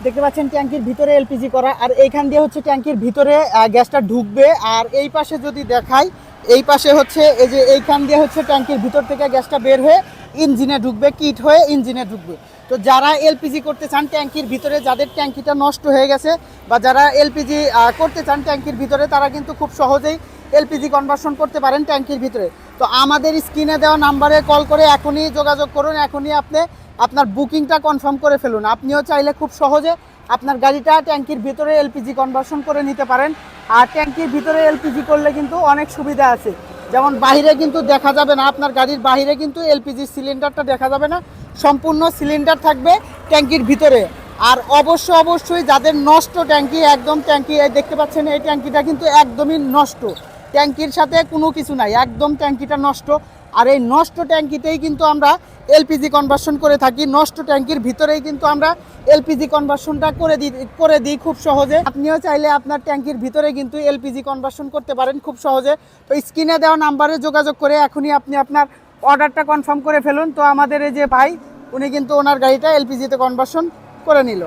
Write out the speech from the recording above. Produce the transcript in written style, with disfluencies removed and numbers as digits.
দেখতে পাচ্ছেন ট্যাঙ্কির ভিতরে এলপিজি করা, আর এইখান দিয়ে হচ্ছে ট্যাঙ্কির ভিতরে গ্যাসটা ঢুকবে। আর এই পাশে যদি দেখাই, এই পাশে হচ্ছে এই যে এইখান দিয়ে হচ্ছে ট্যাঙ্কির ভিতর থেকে গ্যাসটা বের হয়ে ইঞ্জিনে ঢুকবে, কিট হয়ে ইঞ্জিনে ঢুকবে। তো যারা এলপিজি করতে চান ট্যাঙ্কির ভিতরে, যাদের ট্যাঙ্কিটা নষ্ট হয়ে গেছে বা যারা এলপিজি করতে চান ট্যাঙ্কির ভিতরে, তারা কিন্তু খুব সহজেই এলপিজি কনভার্সন করতে পারেন ট্যাঙ্কির ভিতরে। তো আমাদের স্ক্রিনে দেওয়া নাম্বারে কল করে এখনই যোগাযোগ করুন, এখনই আপনি আপনার বুকিংটা কনফার্ম করে ফেলুন। আপনিও চাইলে খুব সহজে আপনার গাড়িটা ট্যাঙ্কির ভিতরে এলপিজি কনভার্সন করে নিতে পারেন। আর ট্যাঙ্কির ভিতরে এলপিজি করলে কিন্তু অনেক সুবিধা আছে, যেমন বাইরে কিন্তু দেখা যাবে না, আপনার গাড়ির বাইরে কিন্তু এলপিজি সিলিন্ডারটা দেখা যাবে না, সম্পূর্ণ সিলিন্ডার থাকবে ট্যাঙ্কির ভিতরে। আর অবশ্যই যাদের নষ্ট ট্যাঙ্কি, একদম ট্যাঙ্কি দেখতে পাচ্ছেন এই ট্যাঙ্কিটা কিন্তু একদমই নষ্ট, ট্যাঙ্কির সাথে কোনো কিছু নাই, একদম ট্যাঙ্কিটা নষ্ট। আর এই নষ্ট ট্যাঙ্কিতেই কিন্তু আমরা এলপিজি কনভার্সন করে থাকি, নষ্ট ট্যাঙ্কির ভিতরেই কিন্তু আমরা এলপিজি কনভার্সনটা করে দিই খুব সহজে। আপনিও চাইলে আপনার ট্যাঙ্কির ভিতরে কিন্তু এলপিজি কনভার্সন করতে পারেন খুব সহজে। তো স্ক্রিনে দেওয়া নাম্বারে যোগাযোগ করে এখনই আপনি আপনার অর্ডারটা কনফার্ম করে ফেলুন। তো আমাদের এই যে ভাই, উনি কিন্তু ওনার গাড়িটা এলপিজিতে কনভার্সন করে নিল।